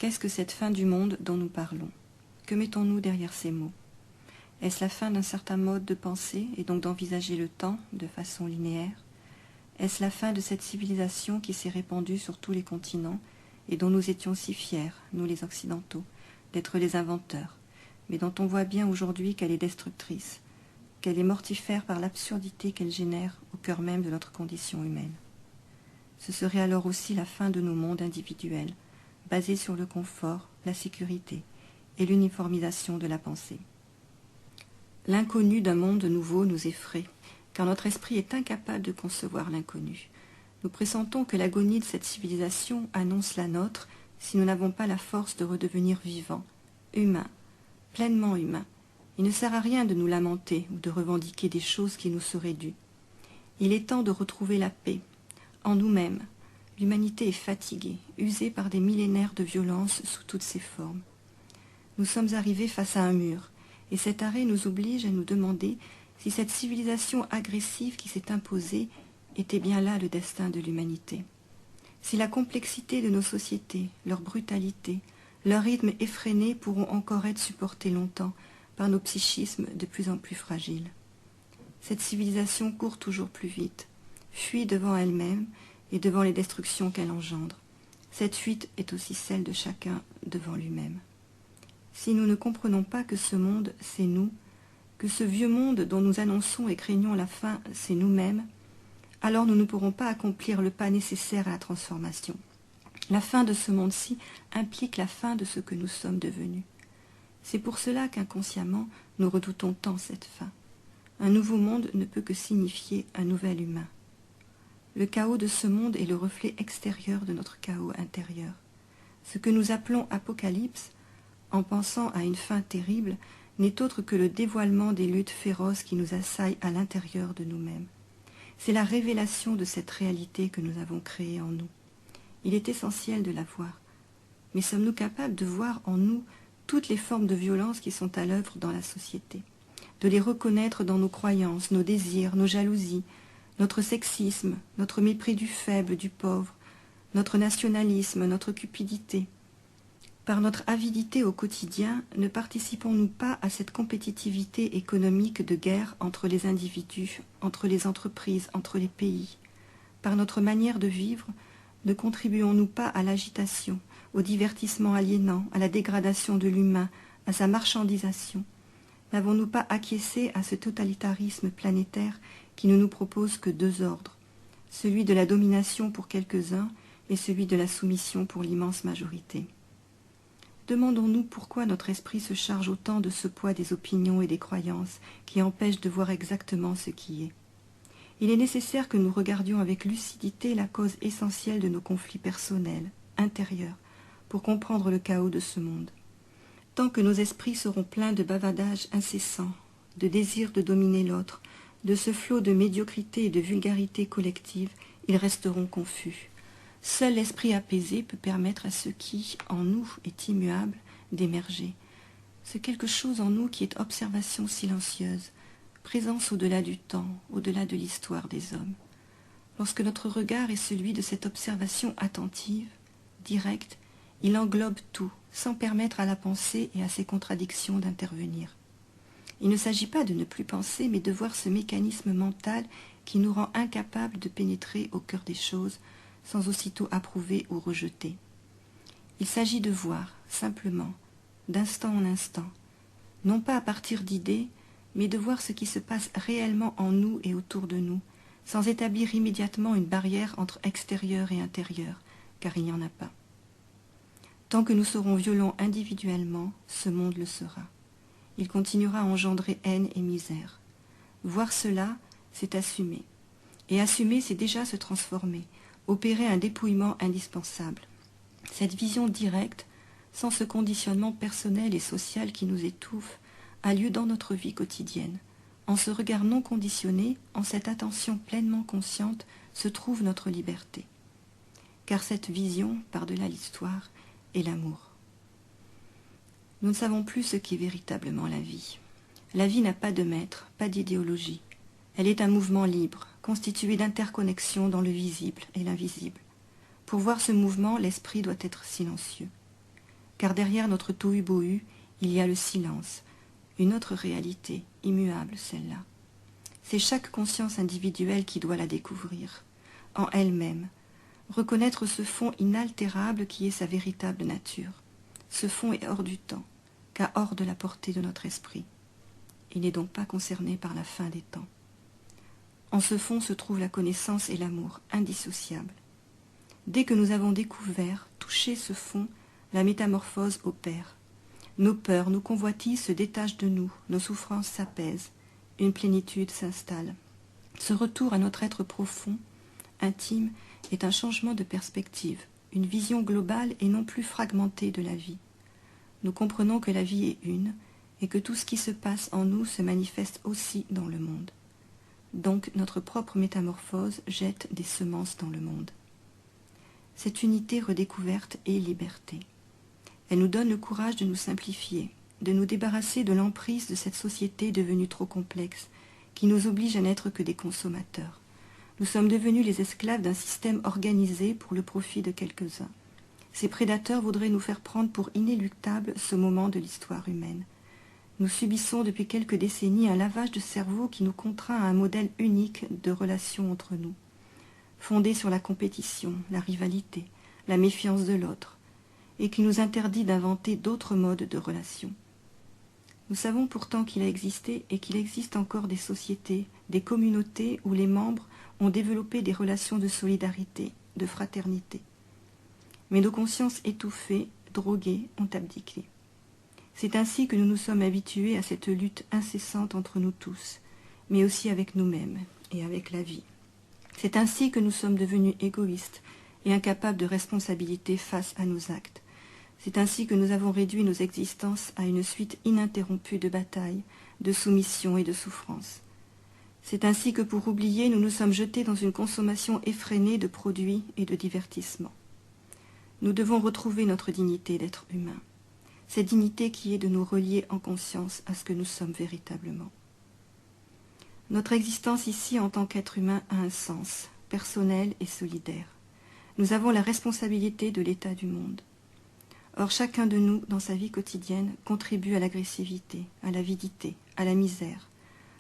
Qu'est-ce que cette fin du monde dont nous parlons? Que mettons-nous derrière ces mots? Est-ce la fin d'un certain mode de pensée et donc d'envisager le temps de façon linéaire? Est-ce la fin de cette civilisation qui s'est répandue sur tous les continents et dont nous étions si fiers, nous les Occidentaux, d'être les inventeurs, mais dont on voit bien aujourd'hui qu'elle est destructrice, qu'elle est mortifère par l'absurdité qu'elle génère au cœur même de notre condition humaine? Ce serait alors aussi la fin de nos mondes individuels, basés sur le confort, la sécurité et l'uniformisation de la pensée. L'inconnu d'un monde nouveau nous effraie, car notre esprit est incapable de concevoir l'inconnu. Nous pressentons que l'agonie de cette civilisation annonce la nôtre si nous n'avons pas la force de redevenir vivants, humains, pleinement humains. Il ne sert à rien de nous lamenter ou de revendiquer des choses qui nous seraient dues. Il est temps de retrouver la paix, en nous-mêmes. L'humanité est fatiguée, usée par des millénaires de violence sous toutes ses formes. Nous sommes arrivés face à un mur, et cet arrêt nous oblige à nous demander si cette civilisation agressive qui s'est imposée était bien là le destin de l'humanité. Si la complexité de nos sociétés, leur brutalité, leur rythme effréné pourront encore être supportés longtemps par nos psychismes de plus en plus fragiles. Cette civilisation court toujours plus vite, fuit devant elle-même et devant les destructions qu'elle engendre. Cette fuite est aussi celle de chacun devant lui-même. Si nous ne comprenons pas que ce monde, c'est nous, que ce vieux monde dont nous annonçons et craignons la fin, c'est nous-mêmes, alors nous ne pourrons pas accomplir le pas nécessaire à la transformation. La fin de ce monde-ci implique la fin de ce que nous sommes devenus. C'est pour cela qu'inconsciemment, nous redoutons tant cette fin. Un nouveau monde ne peut que signifier un nouvel humain. Le chaos de ce monde est le reflet extérieur de notre chaos intérieur. Ce que nous appelons apocalypse, en pensant à une fin terrible, n'est autre que le dévoilement des luttes féroces qui nous assaillent à l'intérieur de nous-mêmes. C'est la révélation de cette réalité que nous avons créée en nous. Il est essentiel de la voir. Mais sommes-nous capables de voir en nous toutes les formes de violence qui sont à l'œuvre dans la société, de les reconnaître dans nos croyances, nos désirs, nos jalousies, notre sexisme, notre mépris du faible, du pauvre, notre nationalisme, notre cupidité? Par notre avidité au quotidien, ne participons-nous pas à cette compétitivité économique de guerre entre les individus, entre les entreprises, entre les pays? Par notre manière de vivre, ne contribuons-nous pas à l'agitation, au divertissement aliénant, à la dégradation de l'humain, à sa marchandisation? N'avons-nous pas acquiescé à ce totalitarisme planétaire qui ne nous propose que deux ordres, celui de la domination pour quelques-uns et celui de la soumission pour l'immense majorité? Demandons-nous pourquoi notre esprit se charge autant de ce poids des opinions et des croyances qui empêchent de voir exactement ce qui est. Il est nécessaire que nous regardions avec lucidité la cause essentielle de nos conflits personnels, intérieurs, pour comprendre le chaos de ce monde. Tant que nos esprits seront pleins de bavardage incessant, de désir de dominer l'autre, de ce flot de médiocrité et de vulgarité collective, ils resteront confus. Seul l'esprit apaisé peut permettre à ce qui, en nous, est immuable, d'émerger. Ce quelque chose en nous qui est observation silencieuse, présence au-delà du temps, au-delà de l'histoire des hommes. Lorsque notre regard est celui de cette observation attentive, directe, il englobe tout, sans permettre à la pensée et à ses contradictions d'intervenir. Il ne s'agit pas de ne plus penser, mais de voir ce mécanisme mental qui nous rend incapables de pénétrer au cœur des choses, sans aussitôt approuver ou rejeter. Il s'agit de voir, simplement, d'instant en instant, non pas à partir d'idées, mais de voir ce qui se passe réellement en nous et autour de nous, sans établir immédiatement une barrière entre extérieur et intérieur, car il n'y en a pas. Tant que nous serons violents individuellement, ce monde le sera. Il continuera à engendrer haine et misère. Voir cela, c'est assumer. Et assumer, c'est déjà se transformer, opérer un dépouillement indispensable. Cette vision directe, sans ce conditionnement personnel et social qui nous étouffe, a lieu dans notre vie quotidienne. En ce regard non conditionné, en cette attention pleinement consciente, se trouve notre liberté. Car cette vision, par-delà l'histoire, est l'amour. Nous ne savons plus ce qu'est véritablement la vie. La vie n'a pas de maître, pas d'idéologie. Elle est un mouvement libre, constitué d'interconnexions dans le visible et l'invisible. Pour voir ce mouvement, l'esprit doit être silencieux. car derrière notre tohu-bohu, il y a le silence, une autre réalité, immuable celle-là. C'est chaque conscience individuelle qui doit la découvrir, en elle-même, reconnaître ce fond inaltérable qui est sa véritable nature. Ce fond est hors du temps, car hors de la portée de notre esprit. Il n'est donc pas concerné par la fin des temps. En ce fond se trouvent la connaissance et l'amour, indissociables. Dès que nous avons découvert, touché ce fond, la métamorphose opère. Nos peurs, nos convoitises se détachent de nous, nos souffrances s'apaisent, une plénitude s'installe. Ce retour à notre être profond, intime, est un changement de perspective, une vision globale et non plus fragmentée de la vie. Nous comprenons que la vie est une, et que tout ce qui se passe en nous se manifeste aussi dans le monde. Donc notre propre métamorphose jette des semences dans le monde. Cette unité redécouverte est liberté. Elle nous donne le courage de nous simplifier, de nous débarrasser de l'emprise de cette société devenue trop complexe, qui nous oblige à n'être que des consommateurs. Nous sommes devenus les esclaves d'un système organisé pour le profit de quelques-uns. Ces prédateurs voudraient nous faire prendre pour inéluctable ce moment de l'histoire humaine. Nous subissons depuis quelques décennies un lavage de cerveau qui nous contraint à un modèle unique de relation entre nous, fondé sur la compétition, la rivalité, la méfiance de l'autre, et qui nous interdit d'inventer d'autres modes de relation. Nous savons pourtant qu'il a existé et qu'il existe encore des sociétés, des communautés où les membres ont développé des relations de solidarité, de fraternité. Mais nos consciences étouffées, droguées, ont abdiqué. C'est ainsi que nous nous sommes habitués à cette lutte incessante entre nous tous, mais aussi avec nous-mêmes et avec la vie. C'est ainsi que nous sommes devenus égoïstes et incapables de responsabilité face à nos actes. C'est ainsi que nous avons réduit nos existences à une suite ininterrompue de batailles, de soumissions et de souffrances. C'est ainsi que pour oublier, nous nous sommes jetés dans une consommation effrénée de produits et de divertissements. Nous devons retrouver notre dignité d'être humain, cette dignité qui est de nous relier en conscience à ce que nous sommes véritablement. Notre existence ici en tant qu'être humain a un sens, personnel et solidaire. Nous avons la responsabilité de l'état du monde. Or chacun de nous, dans sa vie quotidienne, contribue à l'agressivité, à l'avidité, à la misère.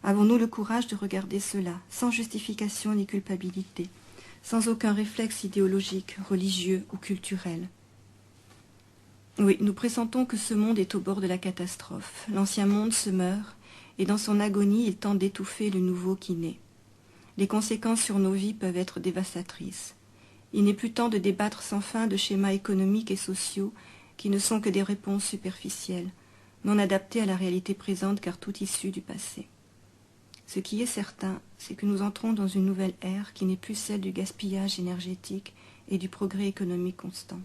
Avons-nous le courage de regarder cela, sans justification ni culpabilité, sans aucun réflexe idéologique, religieux ou culturel? Oui, nous pressentons que ce monde est au bord de la catastrophe. L'ancien monde se meurt, et dans son agonie, il tente d'étouffer le nouveau qui naît. Les conséquences sur nos vies peuvent être dévastatrices. Il n'est plus temps de débattre sans fin de schémas économiques et sociaux qui ne sont que des réponses superficielles, non adaptées à la réalité présente car tout issu du passé. Ce qui est certain, c'est que nous entrons dans une nouvelle ère qui n'est plus celle du gaspillage énergétique et du progrès économique constant.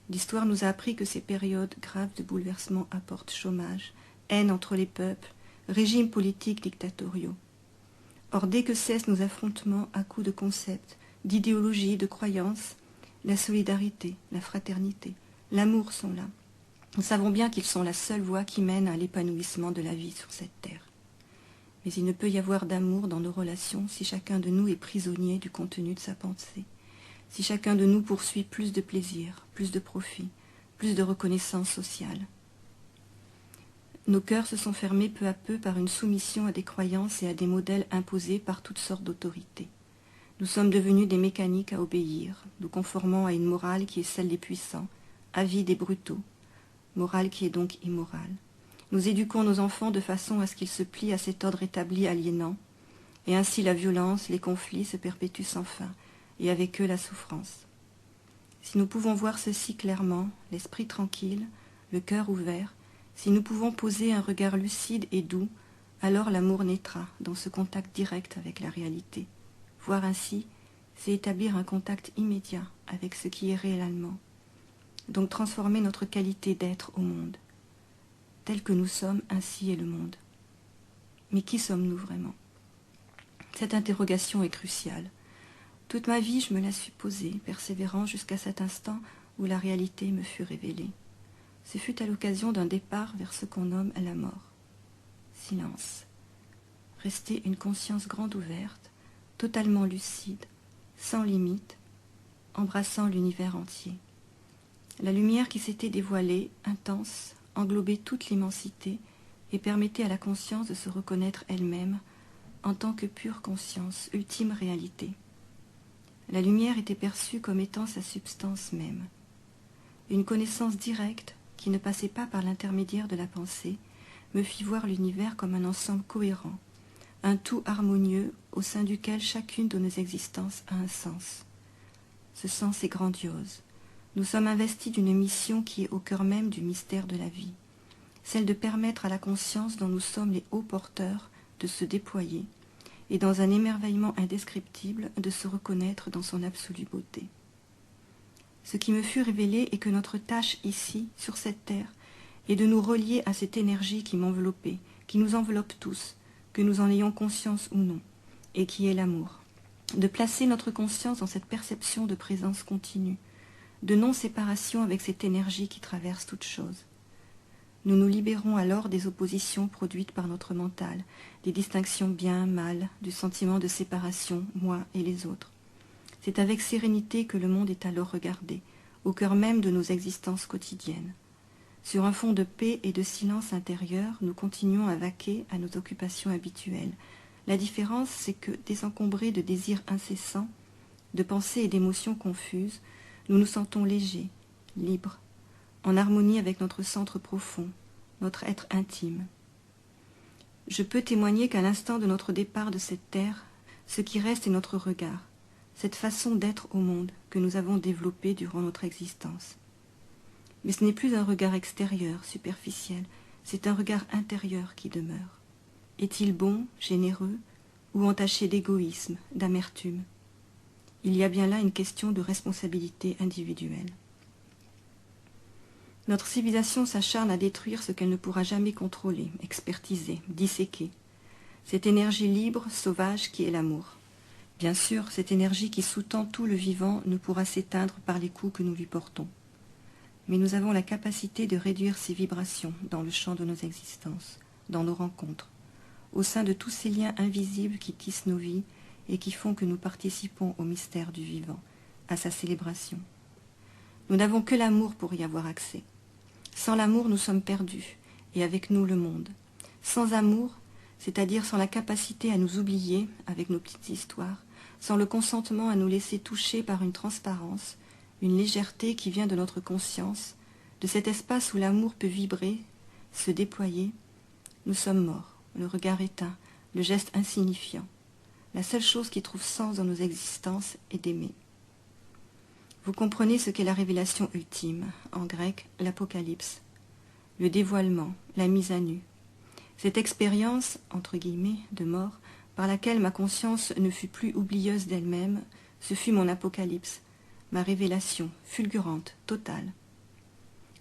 L'histoire nous a appris que ces périodes graves de bouleversement apportent chômage, haine entre les peuples, régimes politiques dictatoriaux. Or, dès que cessent nos affrontements à coups de concepts, d'idéologies, de croyances, la solidarité, la fraternité, l'amour sont là. Nous savons bien qu'ils sont la seule voie qui mène à l'épanouissement de la vie sur cette terre. Mais il ne peut y avoir d'amour dans nos relations si chacun de nous est prisonnier du contenu de sa pensée, si chacun de nous poursuit plus de plaisir, plus de profit, plus de reconnaissance sociale. Nos cœurs se sont fermés peu à peu par une soumission à des croyances et à des modèles imposés par toutes sortes d'autorités. Nous sommes devenus des mécaniques à obéir, nous conformant à une morale qui est celle des puissants, avides et brutaux, morale qui est donc immorale. Nous éduquons nos enfants de façon à ce qu'ils se plient à cet ordre établi aliénant, et ainsi la violence, les conflits se perpétuent sans fin, et avec eux la souffrance. Si nous pouvons voir ceci clairement, l'esprit tranquille, le cœur ouvert, si nous pouvons poser un regard lucide et doux, alors l'amour naîtra dans ce contact direct avec la réalité. Voir ainsi, c'est établir un contact immédiat avec ce qui est réellement, donc transformer notre qualité d'être au monde. Tel que nous sommes, ainsi est le monde. Mais qui sommes-nous vraiment? Cette interrogation est cruciale. Toute ma vie, je me la suis posée, persévérant jusqu'à cet instant où la réalité me fut révélée. Ce fut à l'occasion d'un départ vers ce qu'on nomme la mort. Silence. Rester une conscience grande ouverte, totalement lucide, sans limite, embrassant l'univers entier. La lumière qui s'était dévoilée, intense, englobait toute l'immensité et permettait à la conscience de se reconnaître elle-même en tant que pure conscience, ultime réalité. La lumière était perçue comme étant sa substance même. Une connaissance directe, qui ne passait pas par l'intermédiaire de la pensée, me fit voir l'univers comme un ensemble cohérent, un tout harmonieux au sein duquel chacune de nos existences a un sens. Ce sens est grandiose. Nous sommes investis d'une mission qui est au cœur même du mystère de la vie, celle de permettre à la conscience dont nous sommes les hauts porteurs de se déployer et dans un émerveillement indescriptible de se reconnaître dans son absolue beauté. Ce qui me fut révélé est que notre tâche ici, sur cette terre, est de nous relier à cette énergie qui m'enveloppait, qui nous enveloppe tous, que nous en ayons conscience ou non, et qui est l'amour. De placer notre conscience dans cette perception de présence continue, de non-séparation avec cette énergie qui traverse toute chose. Nous nous libérons alors des oppositions produites par notre mental, des distinctions bien, mal, du sentiment de séparation, moi et les autres. C'est avec sérénité que le monde est alors regardé, au cœur même de nos existences quotidiennes. Sur un fond de paix et de silence intérieur, nous continuons à vaquer à nos occupations habituelles. La différence, c'est que, désencombrés de désirs incessants, de pensées et d'émotions confuses, nous nous sentons légers, libres, en harmonie avec notre centre profond, notre être intime. Je peux témoigner qu'à l'instant de notre départ de cette terre, ce qui reste est notre regard, cette façon d'être au monde que nous avons développée durant notre existence. Mais ce n'est plus un regard extérieur, superficiel, c'est un regard intérieur qui demeure. Est-il bon, généreux, ou entaché d'égoïsme, d'amertume? Il y a bien là une question de responsabilité individuelle. Notre civilisation s'acharne à détruire ce qu'elle ne pourra jamais contrôler, expertiser, disséquer. Cette énergie libre, sauvage qui est l'amour. Bien sûr, cette énergie qui sous-tend tout le vivant ne pourra s'éteindre par les coups que nous lui portons. Mais nous avons la capacité de réduire ces vibrations dans le champ de nos existences, dans nos rencontres, au sein de tous ces liens invisibles qui tissent nos vies et qui font que nous participons au mystère du vivant, à sa célébration. Nous n'avons que l'amour pour y avoir accès. Sans l'amour, nous sommes perdus, et avec nous le monde. Sans amour, c'est-à-dire sans la capacité à nous oublier avec nos petites histoires, sans le consentement à nous laisser toucher par une transparence, une légèreté qui vient de notre conscience, de cet espace où l'amour peut vibrer, se déployer, nous sommes morts, le regard éteint, le geste insignifiant. La seule chose qui trouve sens dans nos existences est d'aimer. Vous comprenez ce qu'est la révélation ultime, en grec l'Apocalypse, le dévoilement, la mise à nu. Cette expérience, entre guillemets, de mort, par laquelle ma conscience ne fut plus oublieuse d'elle-même, ce fut mon apocalypse, ma révélation, fulgurante, totale.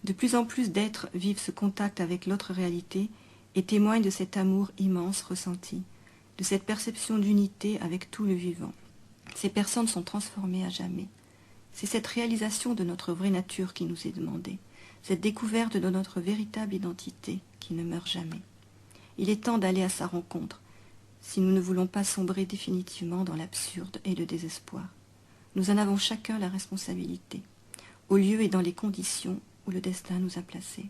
De plus en plus d'êtres vivent ce contact avec l'autre réalité et témoignent de cet amour immense ressenti, de cette perception d'unité avec tout le vivant. Ces personnes sont transformées à jamais. C'est cette réalisation de notre vraie nature qui nous est demandée, cette découverte de notre véritable identité qui ne meurt jamais. Il est temps d'aller à sa rencontre, si nous ne voulons pas sombrer définitivement dans l'absurde et le désespoir. Nous en avons chacun la responsabilité, au lieu et dans les conditions où le destin nous a placés.